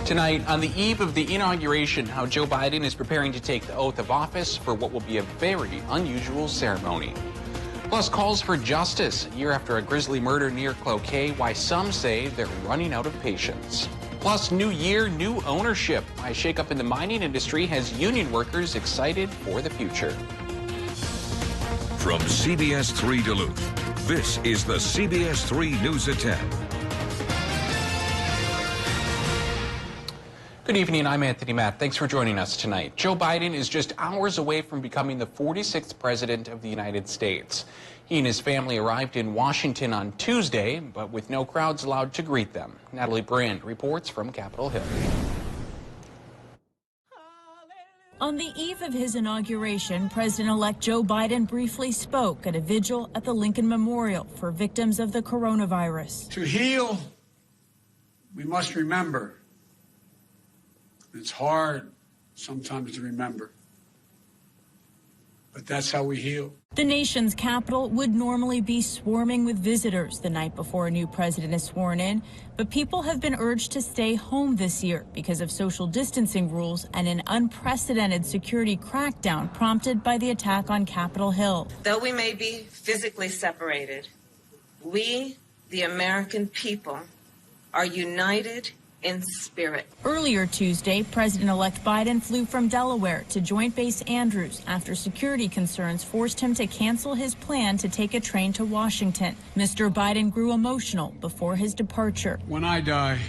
Tonight, on the eve of the inauguration, how Joe Biden is preparing to take the oath of office for what will be a very unusual ceremony. Plus, calls for justice a year after a grisly murder near Cloquet, why some say they're running out of patience. Plus, new year, new ownership. Why a shakeup in the mining industry has union workers excited for the future. From CBS3 Duluth, this is the CBS3 News at 10. Good evening, I'm Anthony Matt. Thanks for joining us tonight. Joe Biden is just hours away from becoming the 46th president of the United States. He and his family arrived in Washington on Tuesday, but with no crowds allowed to greet them. Natalie Brand reports from Capitol Hill. On the eve of his inauguration, President-elect Joe Biden briefly spoke at a vigil at the Lincoln Memorial for victims of the coronavirus. To heal, we must remember. It's hard sometimes to remember, but that's how we heal. The nation's capital would normally be swarming with visitors the night before a new president is sworn in, but people have been urged to stay home this year because of social distancing rules and an unprecedented security crackdown prompted by the attack on Capitol Hill. Though we may be physically separated, we, the American people, are united in spirit. Earlier Tuesday, President-elect Biden flew from Delaware to Joint Base Andrews after security concerns forced him to cancel his plan to take a train to Washington. Mr. Biden grew emotional before his departure. When I die,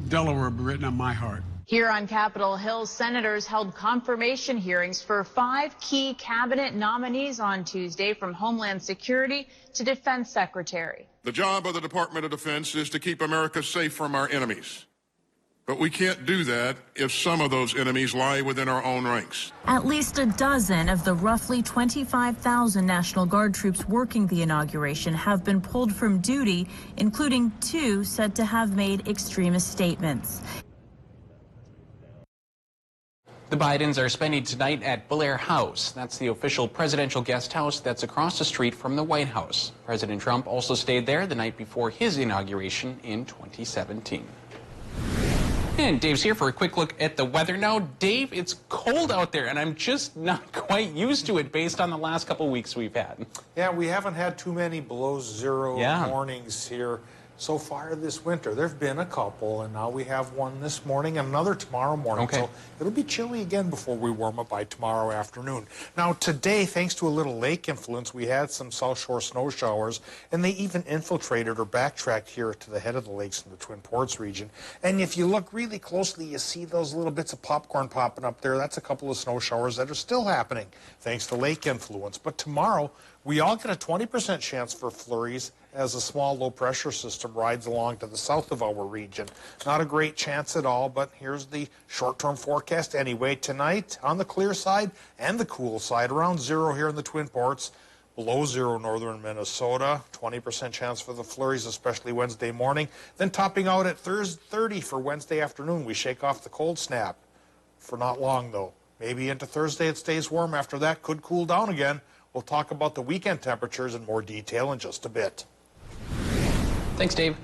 Delaware will be written on my heart. Here on Capitol Hill, senators held confirmation hearings for 5 key cabinet nominees on Tuesday, from Homeland Security to Defense Secretary. The job of the Department of Defense is to keep America safe from our enemies. But we can't do that if some of those enemies lie within our own ranks. At least a dozen of the roughly 25,000 National Guard troops working the inauguration have been pulled from duty, including 2 said to have made extremist statements. The Bidens are spending tonight at Blair House. That's the official presidential guest house that's across the street from the White House. President Trump also stayed there the night before his inauguration in 2017. And Dave's here for a quick look at the weather now. Dave, it's cold out there, and I'm just not quite used to it based on the last couple weeks we've had. Yeah, we haven't had too many below zero mornings here so far this winter. There have been a couple, and now we have one this morning and another tomorrow morning. Okay. So it'll be chilly again before we warm up by tomorrow afternoon. Now today, thanks to a little lake influence, we had some South Shore snow showers, and they even infiltrated or backtracked here to the head of the lakes in the Twin Ports region. And if you look really closely, you see those little bits of popcorn popping up there. That's a couple of snow showers that are still happening thanks to lake influence. But tomorrow, we all get a 20% chance for flurries as a small low-pressure system rides along to the south of our region. Not a great chance at all, but here's the short-term forecast anyway. Tonight, on the clear side and the cool side, around 0 here in the Twin Ports, below 0 northern Minnesota, 20% chance for the flurries, especially Wednesday morning. Then topping out at 30 for Wednesday afternoon. We shake off the cold snap for not long, though. Maybe into Thursday it stays warm. After that, could cool down again. We'll talk about the weekend temperatures in more detail in just a bit. Thanks, Dave.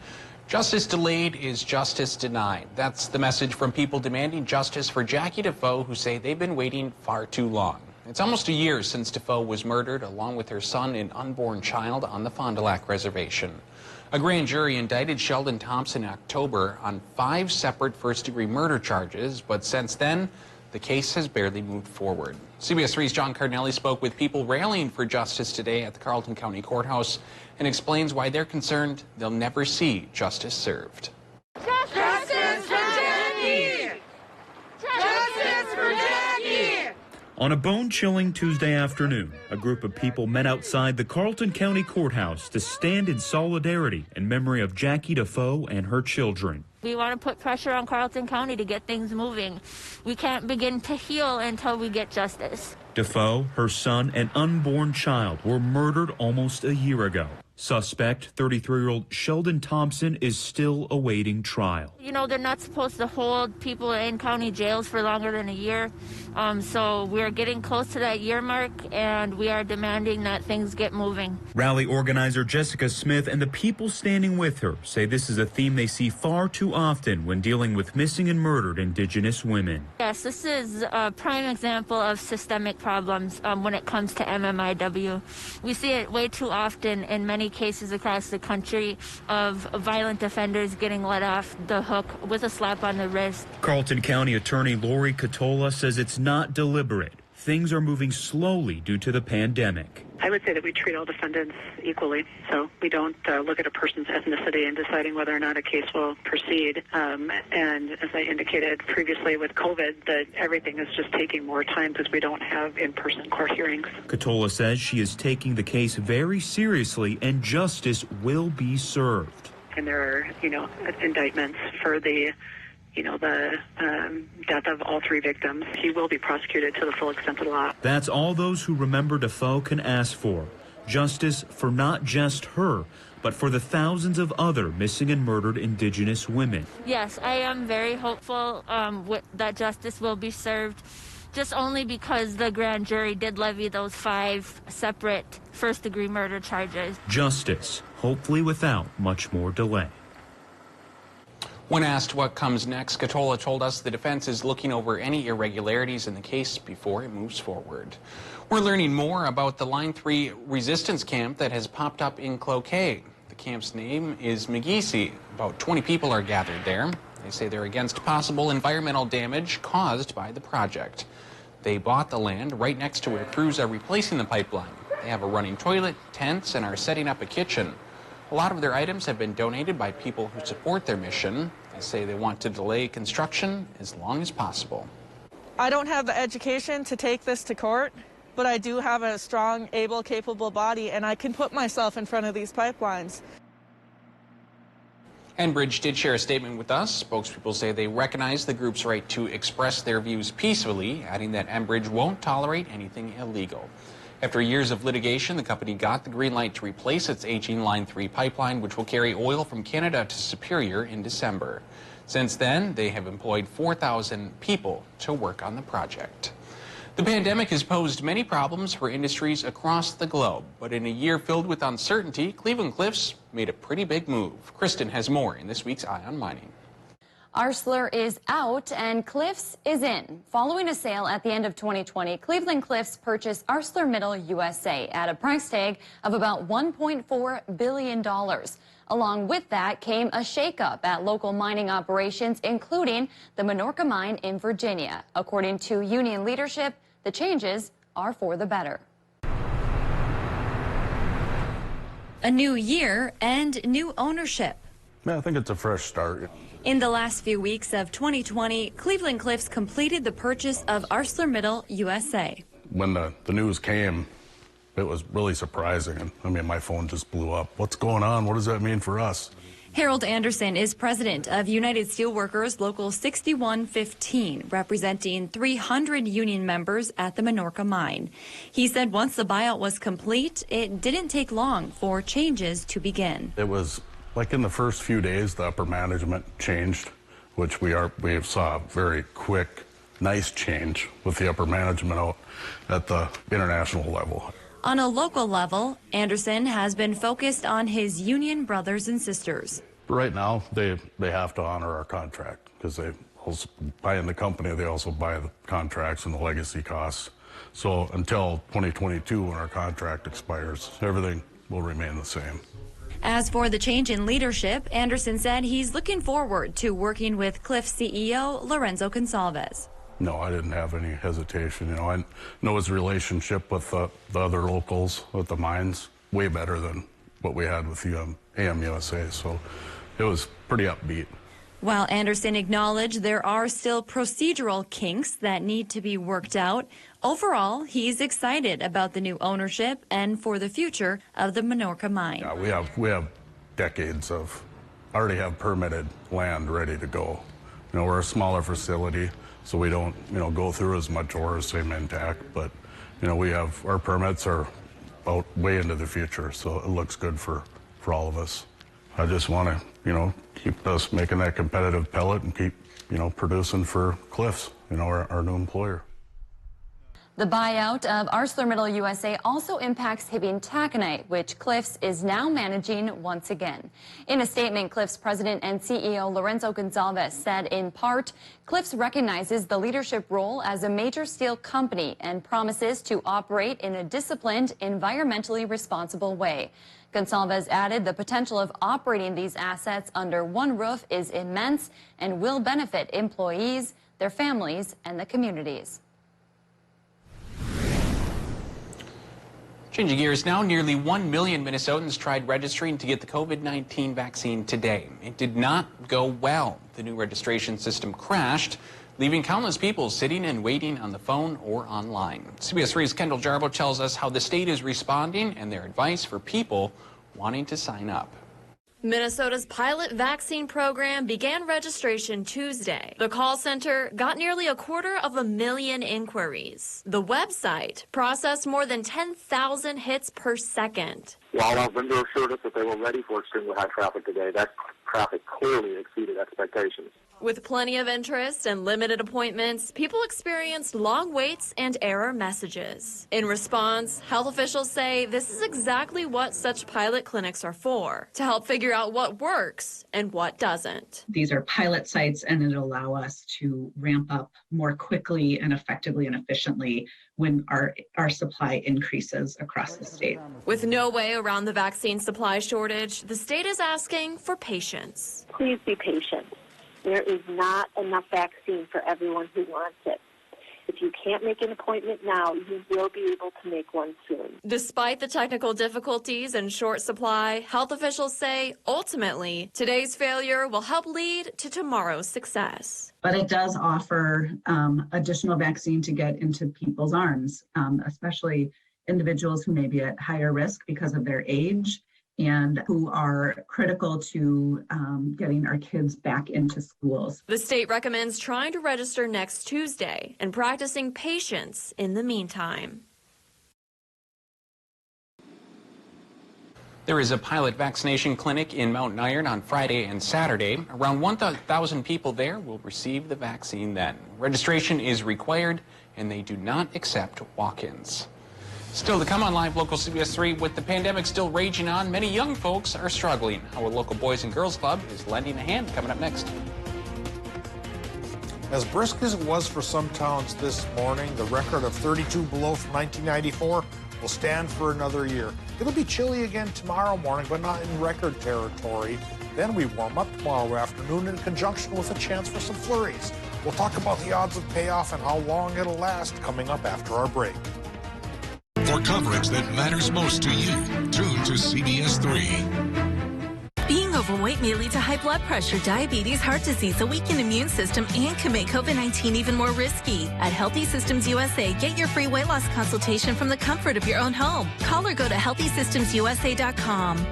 Justice delayed is justice denied. That's the message from people demanding justice for Jackie Defoe, who say they've been waiting far too long. It's almost a year since Defoe was murdered along with her son and unborn child on the Fond du Lac Reservation. A grand jury indicted Sheldon Thompson in October on 5 separate first-degree murder charges, but since then, the case has barely moved forward. CBS 3's John Cardinelli spoke with people rallying for justice today at the Carleton County Courthouse and explains why they're concerned they'll never see justice served. Justice for Jackie! Justice for Jackie! On a bone-chilling Tuesday afternoon, a group of people met outside the Carleton County Courthouse to stand in solidarity in memory of Jackie Defoe and her children. We want to put pressure on Carleton County to get things moving. We can't begin to heal until we get justice. Defoe, her son, and unborn child were murdered almost a year ago. Suspect, 33-year-old Sheldon Thompson, is still awaiting trial. You know, they're not supposed to hold people in county jails for longer than a year. So we're getting close to that year mark, and we are demanding that things get moving. Rally organizer Jessica Smith and the people standing with her say this is a theme they see far too often when dealing with missing and murdered Indigenous women. Yes, this is a prime example of systemic problems when it comes to MMIW. We see it way too often in many cases across the country of violent offenders getting let off the hook with a slap on the wrist. Carleton County Attorney Lori Catola says it's not deliberate. Things are moving slowly due to the pandemic. I would say that we treat all defendants equally. So we don't look at a person's ethnicity in deciding whether or not a case will proceed. And as I indicated previously with COVID, that everything is just taking more time because we don't have in-person court hearings. Catola says she is taking the case very seriously and justice will be served. And there are, indictments for the death of all three victims. He will be prosecuted to the full extent of the law. That's all those who remember Defoe can ask for. Justice for not just her, but for the thousands of other missing and murdered Indigenous women. Yes, I am very hopeful that justice will be served, just only because the grand jury did levy those 5 separate first-degree murder charges. Justice, hopefully without much more delay. When asked what comes next, Catola told us the defense is looking over any irregularities in the case before it moves forward. We're learning more about the Line 3 resistance camp that has popped up in Cloquet. The camp's name is McGeesee. About 20 people are gathered there. They say they're against possible environmental damage caused by the project. They bought the land right next to where crews are replacing the pipeline. They have a running toilet, tents, and are setting up a kitchen. A lot of their items have been donated by people who support their mission. They say they want to delay construction as long as possible. I don't have the education to take this to court, but I do have a strong, able, capable body, and I can put myself in front of these pipelines. Enbridge did share a statement with us. Spokespeople say they recognize the group's right to express their views peacefully, adding that Enbridge won't tolerate anything illegal. After years of litigation, the company got the green light to replace its aging Line 3 pipeline, which will carry oil from Canada to Superior in December. Since then, they have employed 4,000 people to work on the project. The pandemic has posed many problems for industries across the globe, but in a year filled with uncertainty, Cleveland Cliffs made a pretty big move. Kristen has more in this week's Eye on Mining. Arcelor is out and Cliffs is in. Following a sale at the end of 2020, Cleveland Cliffs purchased ArcelorMittal USA at a price tag of about $1.4 billion. Along with that came a shakeup at local mining operations, including the Minorca mine in Virginia. According to union leadership, the changes are for the better. A new year and new ownership. Yeah, I think it's a fresh start. In the last few weeks of 2020, Cleveland Cliffs completed the purchase of ArcelorMittal USA. When the news came, it was really surprising. I mean, my phone just blew up. What's going on? What does that mean for us? Harold Anderson is president of United Steelworkers Local 6115, representing 300 union members at the Minorca mine. He said once the buyout was complete, it didn't take long for changes to begin. It was like in the first few days, the upper management changed, which we saw a very quick, nice change with the upper management out at the international level. On a local level, Anderson has been focused on his union brothers and sisters. Right now, they have to honor our contract because they also buy in the company. They also buy the contracts and the legacy costs. So until 2022, when our contract expires, everything will remain the same. As for the change in leadership, Anderson said he's looking forward to working with Cliffs CEO Lorenzo Gonsalves. No, I didn't have any hesitation. I know his relationship with the other locals at the mines way better than what we had with AM USA, so it was pretty upbeat. While Anderson acknowledged there are still procedural kinks that need to be worked out, overall, he's excited about the new ownership and for the future of the Minorca mine. Yeah, we have decades of, already have permitted land ready to go. We're a smaller facility, so we don't, go through as much ore, same intact, but, we have, our permits are out way into the future, so it looks good for for all of us. I just want to, keep us making that competitive pellet and keep, producing for Cliffs, our new employer. The buyout of ArcelorMittal USA also impacts Hibbing Taconite, which Cliffs is now managing once again. In a statement, Cliffs President and CEO Lorenzo Gonzalez said, in part, Cliffs recognizes the leadership role as a major steel company and promises to operate in a disciplined, environmentally responsible way. Gonsalves added the potential of operating these assets under one roof is immense and will benefit employees, their families, and the communities. Changing gears now, nearly 1 million Minnesotans tried registering to get the COVID-19 vaccine today. It did not go well. The new registration system crashed, leaving countless people sitting and waiting on the phone or online. CBS 3's Kendall Jarbo tells us how the state is responding and their advice for people wanting to sign up. Minnesota's pilot vaccine program began registration Tuesday. The call center got nearly 250,000 inquiries. The website processed more than 10,000 hits per second. While our vendor assured us that they were ready for extremely high traffic today, that traffic clearly exceeded expectations. With plenty of interest and limited appointments, people experienced long waits and error messages. In response, health officials say this is exactly what such pilot clinics are for, to help figure out what works and what doesn't. These are pilot sites, and it'll allow us to ramp up more quickly and effectively and efficiently when our supply increases across the state. With no way around the vaccine supply shortage, the state is asking for patience. Please be patient. There is not enough vaccine for everyone who wants it. If you can't make an appointment now, you will be able to make one soon. Despite the technical difficulties and short supply, health officials say ultimately today's failure will help lead to tomorrow's success. But it does offer additional vaccine to get into people's arms, especially individuals who may be at higher risk because of their age and who are critical to getting our kids back into schools. The state recommends trying to register next Tuesday and practicing patience in the meantime. There is a pilot vaccination clinic in Mountain Iron on Friday and Saturday. Around 1,000 people there will receive the vaccine then. Registration is required, and they do not accept walk-ins. Still to come on Live Local CBS 3, with the pandemic still raging on, many young folks are struggling. How a local Boys and Girls Club is lending a hand, coming up next. As brisk as it was for some towns this morning, the record of 32 below from 1994 will stand for another year. It'll be chilly again tomorrow morning, but not in record territory. Then we warm up tomorrow afternoon in conjunction with a chance for some flurries. We'll talk about the odds of payoff and how long it'll last coming up after our break. For coverage that matters most to you, tune to CBS 3. Being overweight may lead to high blood pressure, diabetes, heart disease, a weakened immune system, and can make COVID-19 even more risky. At Healthy Systems USA, get your free weight loss consultation from the comfort of your own home. Call or go to healthysystemsusa.com.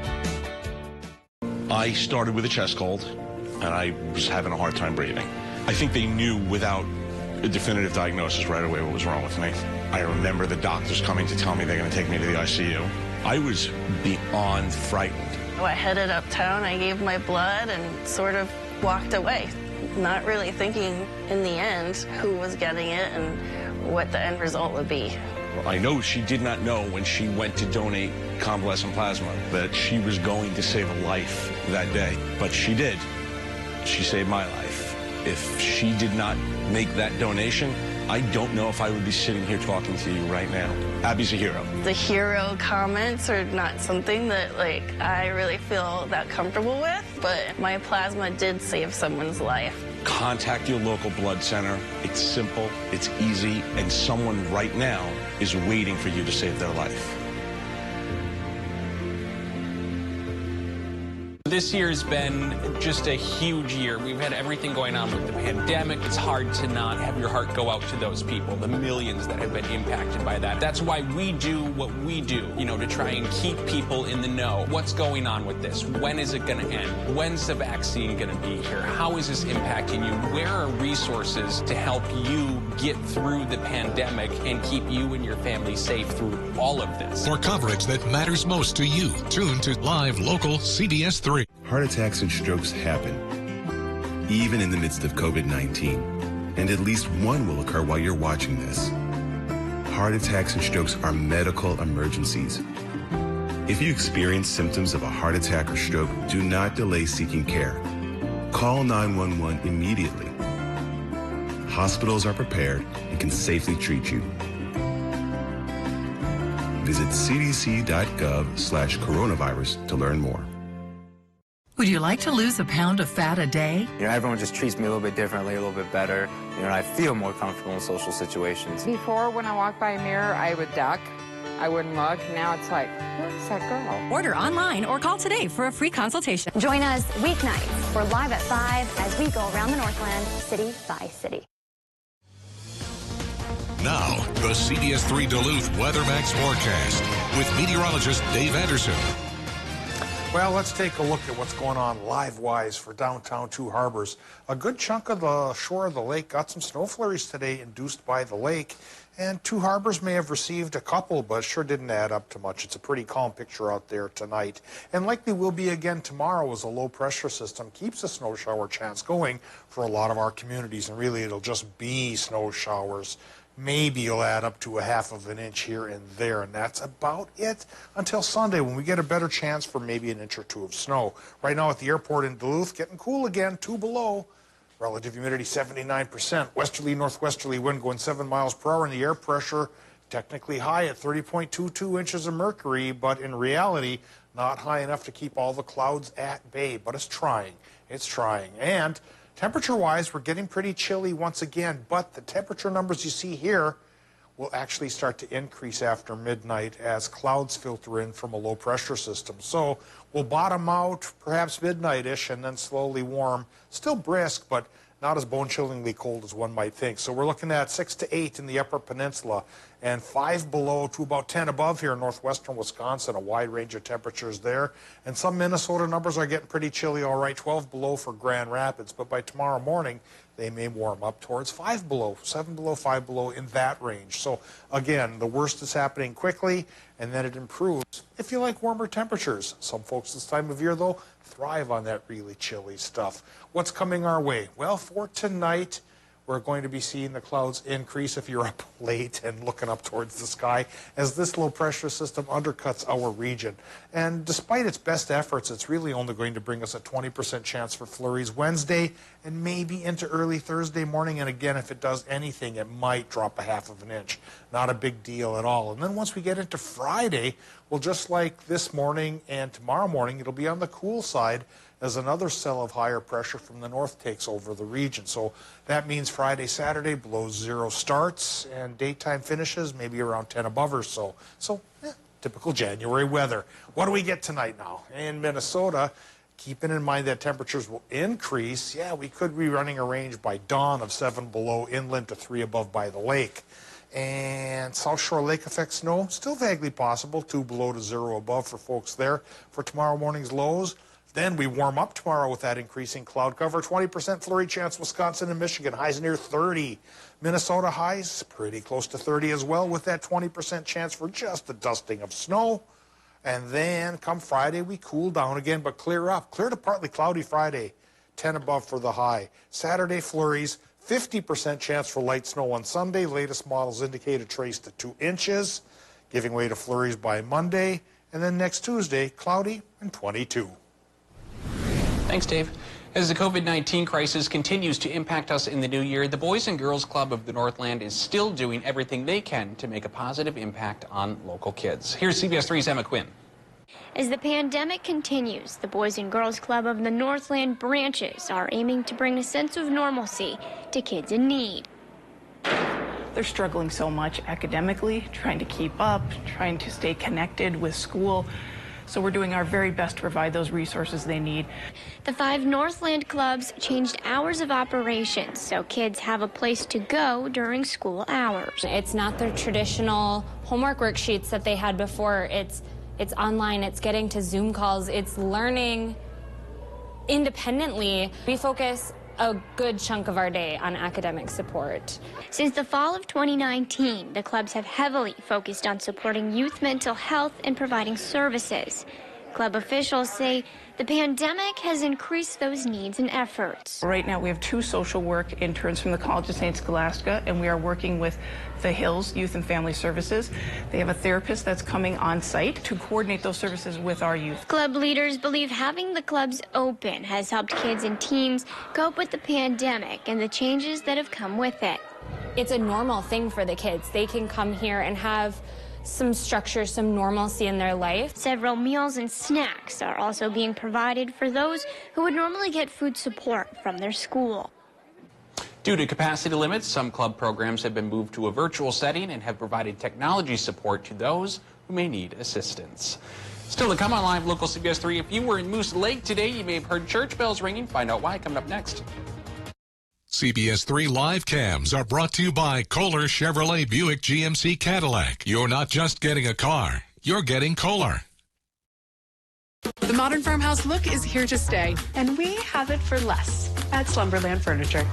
I started with a chest cold, and I was having a hard time breathing. I think they knew without a definitive diagnosis right away what was wrong with me. I remember the doctors coming to tell me they're going to take me to the ICU. I was beyond frightened. I headed uptown, I gave my blood and sort of walked away, not really thinking in the end who was getting it and what the end result would be. I know she did not know when she went to donate convalescent plasma that she was going to save a life that day, but she did. She saved my life. If she did not make that donation, I don't know if I would be sitting here talking to you right now. Abby's a hero. The hero comments are not something that, I really feel that comfortable with, but my plasma did save someone's life. Contact your local blood center. It's simple, it's easy, and someone right now is waiting for you to save their life. This year's been just a huge year. We've had everything going on with the pandemic. It's hard to not have your heart go out to those people, the millions that have been impacted by that. That's why we do what we do, to try and keep people in the know. What's going on with this? When is it going to end? When's the vaccine going to be here? How is this impacting you? Where are resources to help you get through the pandemic and keep you and your family safe through all of this? For coverage that matters most to you, tune to Live Local CBS3. Heart attacks and strokes happen, even in the midst of COVID-19, and at least one will occur while you're watching this. Heart attacks and strokes are medical emergencies. If you experience symptoms of a heart attack or stroke, do not delay seeking care. Call 911 immediately. Hospitals are prepared and can safely treat you. Visit cdc.gov/coronavirus to learn more. Would you like to lose a pound of fat a day? Everyone just treats me a little bit differently, a little bit better. And I feel more comfortable in social situations. Before, when I walked by a mirror, I would duck. I wouldn't look. Now it's like, who's that girl? Order online or call today for a free consultation. Join us weeknights. We're live at 5 as we go around the Northland, city by city. Now, the CBS3 Duluth WeatherMax forecast with meteorologist Dave Anderson. Well, let's take a look at what's going on live-wise for downtown Two Harbors. A good chunk of the shore of the lake got some snow flurries today induced by the lake, and Two Harbors may have received a couple, but sure didn't add up to much. It's a pretty calm picture out there tonight, and likely will be again tomorrow as a low-pressure system keeps a snow shower chance going for a lot of our communities, and really it'll just be snow showers. Maybe you'll add up to a half of an inch here and there, and that's about it until Sunday when we get a better chance for maybe an inch or two of snow. Right now at the airport in Duluth, getting cool again, 2 below. Relative humidity 79%. Westerly, northwesterly wind going 7 miles per hour, and the air pressure technically high at 30.22 inches of mercury, but in reality, not high enough to keep all the clouds at bay. But it's trying. It's trying. And temperature-wise, we're getting pretty chilly once again, but the temperature numbers you see here will actually start to increase after midnight as clouds filter in from a low-pressure system. So we'll bottom out perhaps midnight-ish and then slowly warm. Still brisk, but not as bone-chillingly cold as one might think. So we're looking at 6 to 8 in the Upper Peninsula and 5 below to about 10 above here in northwestern Wisconsin, a wide range of temperatures there. And some Minnesota numbers are getting pretty chilly, all right, 12 below for Grand Rapids. But by tomorrow morning, they may warm up towards 5 below, 7 below, 5 below in that range. So again, the worst is happening quickly, and then it improves if you like warmer temperatures. Some folks this time of year, though, thrive on that really chilly stuff. What's coming our way? Well, for tonight, we're going to be seeing the clouds increase if you're up late and looking up towards the sky as this low pressure system undercuts our region. And despite its best efforts, it's really only going to bring us a 20% chance for flurries Wednesday and maybe into early Thursday morning. And again, if it does anything, it might drop a half of an inch. Not a big deal at all. And then once we get into Friday, well, just like this morning and tomorrow morning, it'll be on the cool side as another cell of higher pressure from the north takes over the region. So that means Friday, Saturday, below 0 starts and daytime finishes maybe around 10 above or so. So, typical January weather. What do we get tonight now? In Minnesota, keeping in mind that temperatures will increase, we could be running a range by dawn of 7 below inland to 3 above by the lake. And South Shore lake effect snow, still vaguely possible, 2 below to 0 above for folks there for tomorrow morning's lows. Then we warm up tomorrow with that increasing cloud cover. 20% flurry chance, Wisconsin and Michigan. Highs near 30. Minnesota highs pretty close to 30 as well with that 20% chance for just a dusting of snow. And then come Friday, we cool down again, but clear up. Clear to partly cloudy Friday. 10 above for the high. Saturday flurries. 50% chance for light snow on Sunday. Latest models indicate a trace to 2 inches, giving way to flurries by Monday. And then next Tuesday, cloudy and 22. Thanks, Dave. As the COVID-19 crisis continues to impact us in the new year, the Boys and Girls Club of the Northland is still doing everything they can to make a positive impact on local kids. Here's CBS 3's Emma Quinn. As the pandemic continues, the Boys and Girls Club of the Northland branches are aiming to bring a sense of normalcy to kids in need. They're struggling so much academically, trying to keep up, trying to stay connected with school. So we're doing our very best to provide those resources they need. The 5 Northland clubs changed hours of operations so kids have a place to go during school hours. It's not their traditional homework worksheets that they had before. It's online, it's getting to Zoom calls, it's learning independently. We focus a good chunk of our day on academic support. Since the fall of 2019, the clubs have heavily focused on supporting youth mental health and providing services. Club officials say the pandemic has increased those needs and efforts. Right now we have 2 social work interns from the College of St. Scholastica, and we are working with the Hills Youth and Family Services. They have a therapist that's coming on site to coordinate those services with our youth. Club leaders believe having the clubs open has helped kids and teens cope with the pandemic and the changes that have come with it. It's a normal thing for the kids. They can come here and have some structure, some normalcy in their life. Several meals and snacks are also being provided for those who would normally get food support from their school. Due to capacity limits, some club programs have been moved to a virtual setting and have provided technology support to those who may need assistance. Still to come on Live Local CBS 3, if you were in Moose Lake today, you may have heard church bells ringing. Find out why coming up next. CBS 3 live cams are brought to you by Kohler Chevrolet Buick GMC Cadillac. You're not just getting a car, you're getting Kohler. The modern farmhouse look is here to stay, and we have it for less at Slumberland Furniture.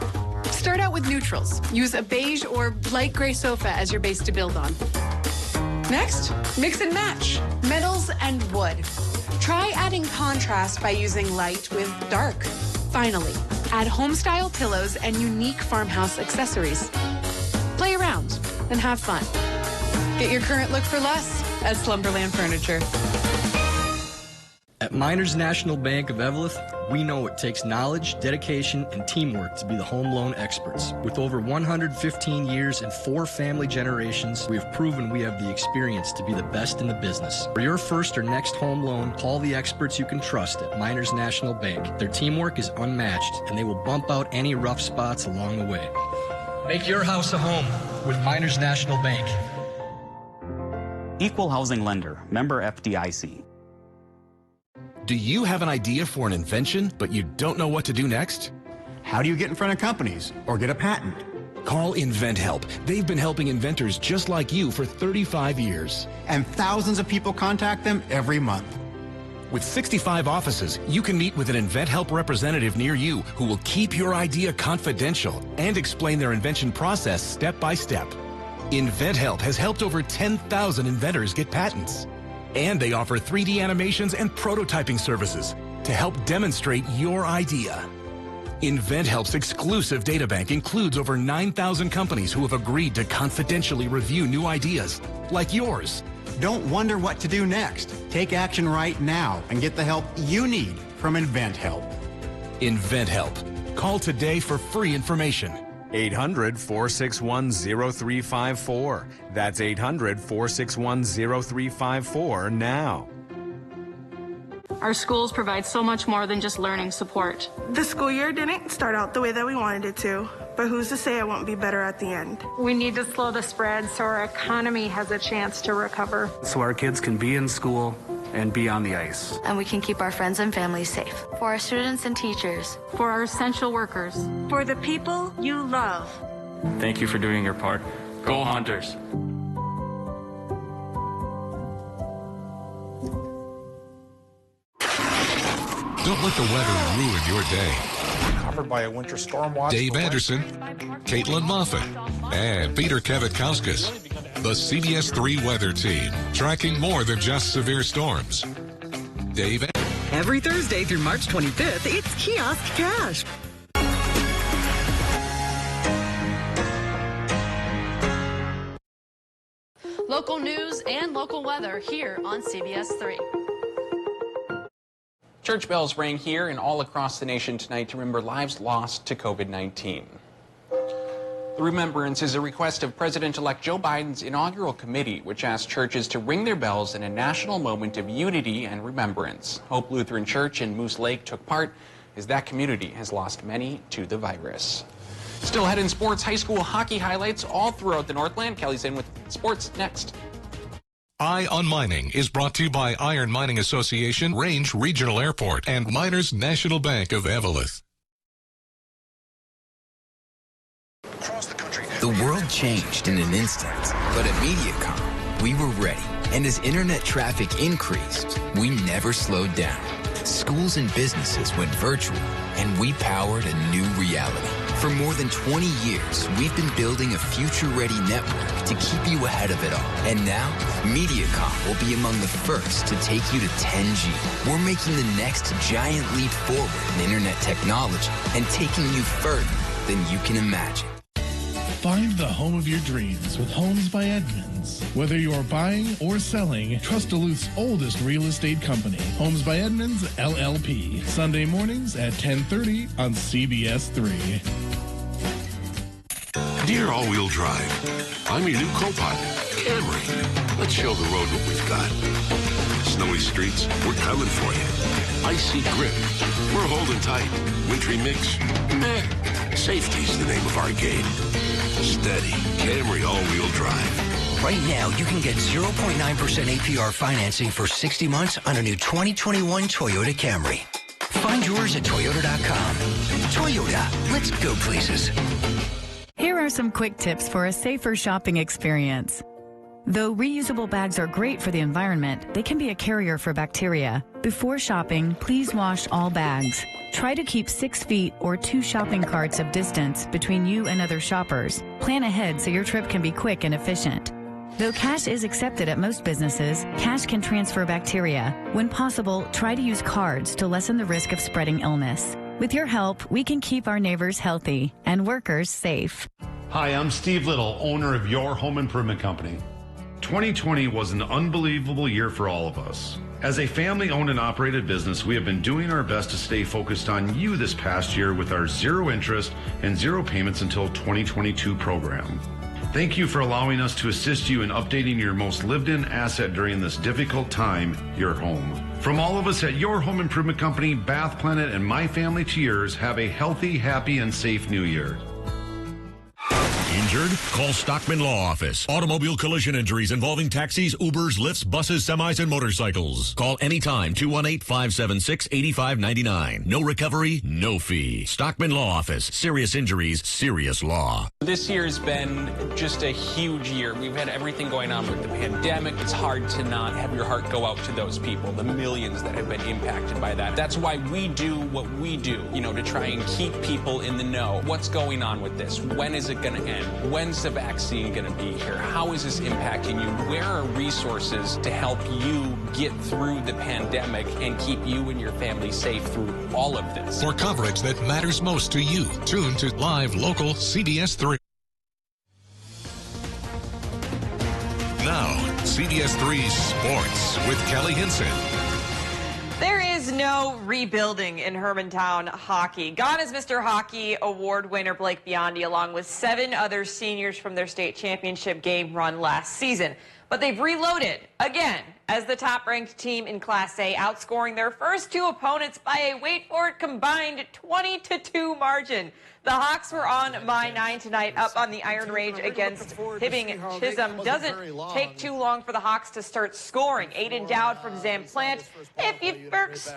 Start out with neutrals. Use a beige or light gray sofa as your base to build on. Next, mix and match metals and wood. Try adding contrast by using light with dark. Finally, add home-style pillows and unique farmhouse accessories. Play around and have fun. Get your current look for less at Slumberland Furniture. At Miners National Bank of Evelyn, we know it takes knowledge, dedication, and teamwork to be the home loan experts. With over 115 years and 4 family generations, we have proven we have the experience to be the best in the business. For your first or next home loan, call the experts you can trust at Miners National Bank. Their teamwork is unmatched, and they will bump out any rough spots along the way. Make your house a home with Miners National Bank. Equal housing lender, member FDIC. Do you have an idea for an invention, but you don't know what to do next? How do you get in front of companies or get a patent? Call InventHelp. They've been helping inventors just like you for 35 years. And thousands of people contact them every month. With 65 offices, you can meet with an InventHelp representative near you who will keep your idea confidential and explain their invention process step by step. InventHelp has helped over 10,000 inventors get patents. And they offer 3D animations and prototyping services to help demonstrate your idea. InventHelp's exclusive databank includes over 9,000 companies who have agreed to confidentially review new ideas, like yours. Don't wonder what to do next. Take action right now and get the help you need from InventHelp. InventHelp. Call today for free information. 800-461-0354. That's 800-461-0354 now. Our schools provide so much more than just learning support. The school year didn't start out the way that we wanted it to, but who's to say it won't be better at the end? We need to slow the spread so our economy has a chance to recover. So our kids can be in school and be on the ice. And we can keep our friends and families safe. For our students and teachers. For our essential workers. For the people you love. Thank you for doing your part. Go Hunters! Don't let the weather ruin your day. Covered by a winter storm watch. Dave Anderson, Caitlin Moffat, and Peter Kavikauskas. The CBS 3 weather team, tracking more than just severe storms. Dave. Every Thursday through March 25th, it's Kiosk Cash. Local news and local weather here on CBS 3. Church bells rang here and all across the nation tonight to remember lives lost to COVID-19. The remembrance is a request of President-elect Joe Biden's inaugural committee, which asked churches to ring their bells in a national moment of unity and remembrance. Hope Lutheran Church in Moose Lake took part as that community has lost many to the virus. Still ahead in sports, high school hockey highlights all throughout the Northland. Kelly's in with sports next. Eye on Mining is brought to you by Iron Mining Association, Range Regional Airport, and Miners National Bank of Evelyn. The world changed in an instant, but at MediaCom, we were ready. And as internet traffic increased, we never slowed down. Schools and businesses went virtual, and we powered a new reality. For more than 20 years, we've been building a future-ready network to keep you ahead of it all. And now, MediaCom will be among the first to take you to 10G. We're making the next giant leap forward in internet technology and taking you further than you can imagine. Find the home of your dreams with Homes by Edmunds. Whether you're buying or selling, trust Duluth's oldest real estate company, Homes by Edmunds, LLP. Sunday mornings at 10:30 on CBS3. Dear all-wheel drive, I'm your new co-pilot, Camry. Let's show the road what we've got. Snowy streets, we're coming for you. Icy grip, we're holding tight. Wintry mix, meh. Safety's the name of our game. Steady, Camry all-wheel drive. Right now, you can get 0.9% APR financing for 60 months on a new 2021 Toyota Camry. Find yours at Toyota.com. Toyota, let's go places. Here are some quick tips for a safer shopping experience. Though reusable bags are great for the environment, they can be a carrier for bacteria. Before shopping, please wash all bags. Try to keep 6 feet or 2 shopping carts of distance between you and other shoppers. Plan ahead so your trip can be quick and efficient. Though cash is accepted at most businesses, cash can transfer bacteria. When possible, try to use cards to lessen the risk of spreading illness. With your help, we can keep our neighbors healthy and workers safe. Hi, I'm Steve Little, owner of Your Home Improvement Company. 2020 was an unbelievable year for all of us. As a family-owned and operated business, we have been doing our best to stay focused on you this past year with our zero interest and zero payments until 2022 program. Thank you for allowing us to assist you in updating your most lived-in asset during this difficult time, your home. From all of us at Your Home Improvement Company, Bath Planet, and my family to yours, have a healthy, happy, and safe new year. Injured? Call Stockman Law Office. Automobile collision injuries involving taxis, Ubers, lifts, buses, semis, and motorcycles. Call anytime, 218-576-8599. No recovery, no fee. Stockman Law Office. Serious injuries, serious law. This year's been just a huge year. We've had everything going on with the pandemic. It's hard to not have your heart go out to those people, the millions that have been impacted by that. That's why we do what we do, to try and keep people in the know. What's going on with this? When is it going to end? When's the vaccine going to be here? How is this impacting you? Where are resources to help you get through the pandemic and keep you and your family safe through all of this? For coverage that matters most to you, tune to Live Local CBS3. Now, CBS3 Sports with Kelly Hinson. There is no rebuilding in Hermantown hockey. Gone is Mr. Hockey Award winner Blake Biondi, along with 7 other seniors from their state championship game run last season. But they've reloaded again as the top-ranked team in Class A, outscoring their first 2 opponents by a, wait for it, combined 20-2 margin. The Hawks were on My 9 tonight, up on the Iron Range against Hibbing Chisholm. Doesn't take too long for the Hawks to start scoring. Aiden Dowd from Zamplant. If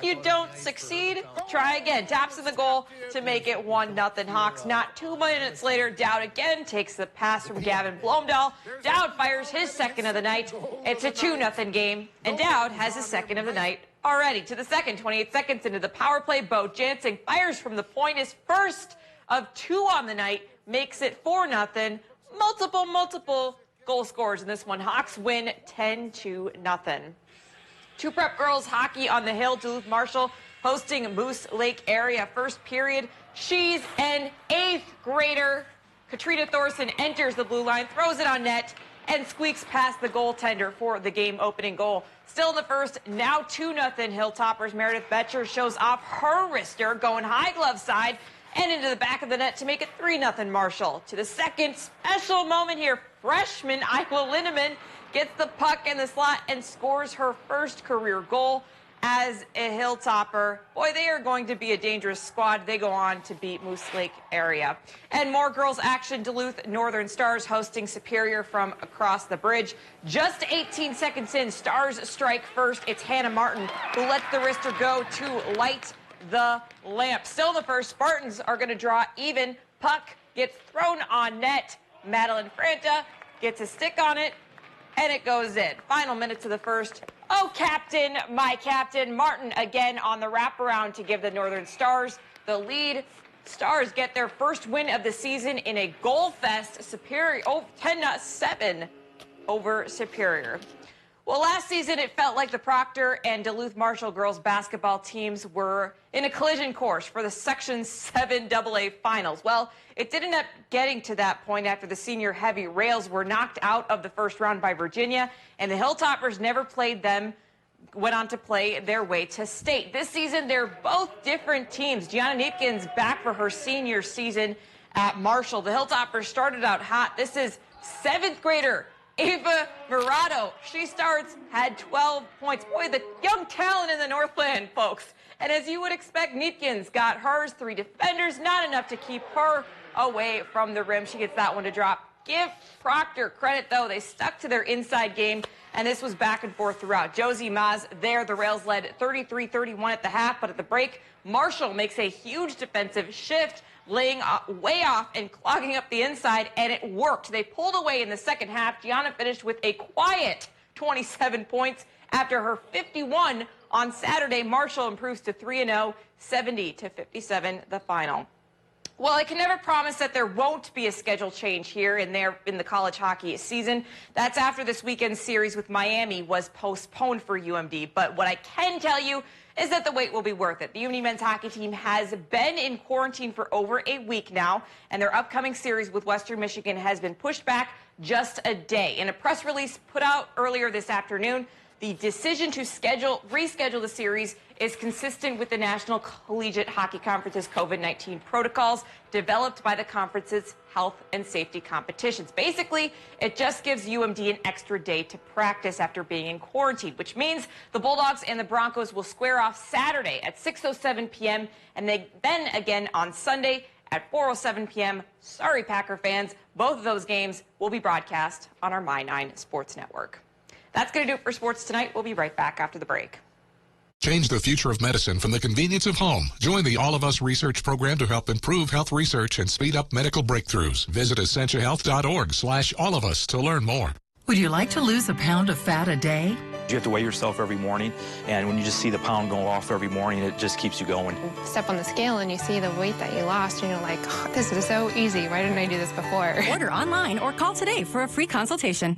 you don't succeed, try again. Taps in the goal to make it 1-0 Hawks. Not 2 minutes later, Dowd again takes the pass from Gavin Blomdahl. Dowd fires his second of the night. It's a 2-0 game, and Dowd has his second of the night already. To the second, 28 seconds into the power play, Bo Jansen fires from the point. His first of 2 on the night, makes it 4-0. Multiple goal scorers in this one. Hawks win 10-0. 2 prep girls hockey on the hill. Duluth Marshall hosting Moose Lake area. First period, she's an 8th grader. Katrina Thorson enters the blue line, throws it on net, and squeaks past the goaltender for the game opening goal. Still in the first, now 2-0 Hilltoppers. Meredith Betcher shows off her wrister, going high glove side and into the back of the net to make it 3-0 Marshall. To the second, special moment here. Freshman Isla Linneman gets the puck in the slot and scores her first career goal. as a Hilltopper. Boy, they are going to be a dangerous squad. They go on to beat Moose Lake area. And more girls action. Duluth Northern Stars hosting Superior from across the bridge. Just 18 seconds in, Stars strike first. It's Hannah Martin who lets the wrister go to light the lamp. Still in the first, Spartans are going to draw even. Puck gets thrown on net. Madeline Franta gets a stick on it, and it goes in. Final minutes of the first. Oh, captain, my captain, Martin again on the wraparound to give the Northern Stars the lead. Stars get their first win of the season in a goal fest. Superior, 10-7 over Superior. Well, last season it felt like the Proctor and Duluth Marshall girls basketball teams were in a collision course for the Section 7 AA finals. Well, it did end up getting to that point after the senior heavy Rails were knocked out of the first round by Virginia, and the Hilltoppers never played them, went on to play their way to state. This season, they're both different teams. Gianna Neepkins back for her senior season at Marshall. The Hilltoppers started out hot. This is 7th grader Ava Murado. She starts, had 12 points. Boy, the young talent in the Northland, folks. And as you would expect, Neepkins got hers. 3 defenders, not enough to keep her away from the rim. She gets that one to drop. Give Proctor credit, though. They stuck to their inside game, and this was back and forth throughout. Josie Maz there. The Rails led 33-31 at the half, but at the break, Marshall makes a huge defensive shift, laying way off and clogging up the inside, and it worked. They pulled away in the second half. Gianna finished with a quiet 27 points after her 51 on Saturday. Marshall improves to 3-0, 70-57 the final. Well, I can never promise that there won't be a schedule change here and there in the college hockey season. That's after this weekend's series with Miami was postponed for UMD. But what I can tell you is that the wait will be worth it. The UMD men's hockey team has been in quarantine for over a week now, and their upcoming series with Western Michigan has been pushed back just a day. In a press release put out earlier this afternoon, the decision to reschedule the series is consistent with the National Collegiate Hockey Conference's COVID-19 protocols developed by the conference's health and safety competitions. Basically, it just gives UMD an extra day to practice after being in quarantine, which means the Bulldogs and the Broncos will square off Saturday at 6:07 p.m. and then again on Sunday at 4:07 p.m. Sorry, Packer fans, both of those games will be broadcast on our My9 Sports Network. That's going to do it for sports tonight. We'll be right back after the break. Change the future of medicine from the convenience of home. Join the All of Us research program to help improve health research and speed up medical breakthroughs. Visit essentialhealth.org/allofus to learn more. Would you like to lose a pound of fat a day? You have to weigh yourself every morning, and when you just see the pound go off every morning, it just keeps you going. Step on the scale and you see the weight that you lost, and you're like, oh, this is so easy. Why didn't I do this before? Order online or call today for a free consultation.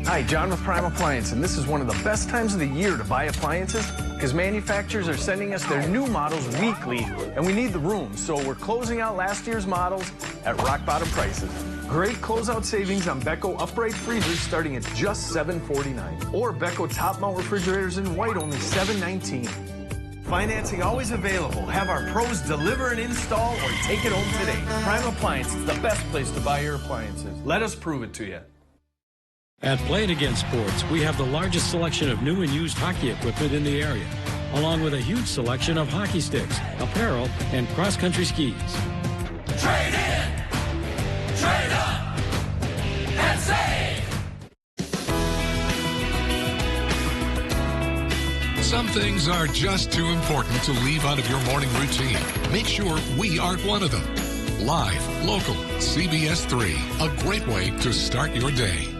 Hi, John with Prime Appliance, and this is one of the best times of the year to buy appliances because manufacturers are sending us their new models weekly, and we need the room, so we're closing out last year's models at rock-bottom prices. Great closeout savings on Beko upright freezers starting at just $7.49, or Beko top-mount refrigerators in white only $7.19. Financing always available. Have our pros deliver and install or take it home today. Prime Appliance is the best place to buy your appliances. Let us prove it to you. At Play It Again Sports, we have the largest selection of new and used hockey equipment in the area, along with a huge selection of hockey sticks, apparel, and cross-country skis. Trade in, trade up, and save! Some things are just too important to leave out of your morning routine. Make sure we aren't one of them. Live, local, CBS3, a great way to start your day.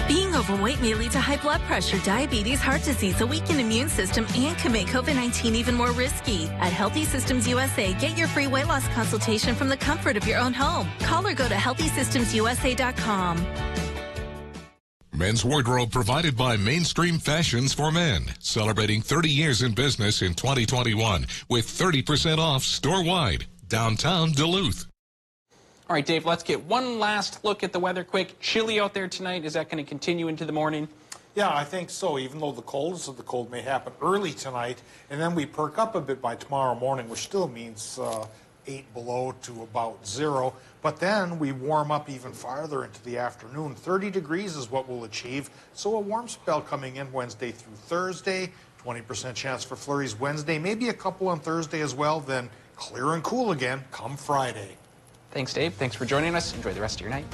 Being overweight may lead to high blood pressure, diabetes, heart disease, a weakened immune system, and can make COVID-19 even more risky. At Healthy Systems USA, get your free weight loss consultation from the comfort of your own home. Call or go to healthysystemsusa.com. Men's wardrobe provided by Mainstream Fashions for Men, celebrating 30 years in business in 2021 with 30% off store-wide, downtown Duluth. All right, Dave, let's get one last look at the weather quick. Chilly out there tonight. Is that going to continue into the morning? Yeah, I think so, even though the coldest of the cold may happen early tonight, and then we perk up a bit by tomorrow morning, which still means 8 below to about 0. But then we warm up even farther into the afternoon. 30 degrees is what we'll achieve. So a warm spell coming in Wednesday through Thursday. 20% chance for flurries Wednesday, maybe a couple on Thursday as well. Then clear and cool again come Friday. Thanks, Dave. Thanks for joining us. Enjoy the rest of your night.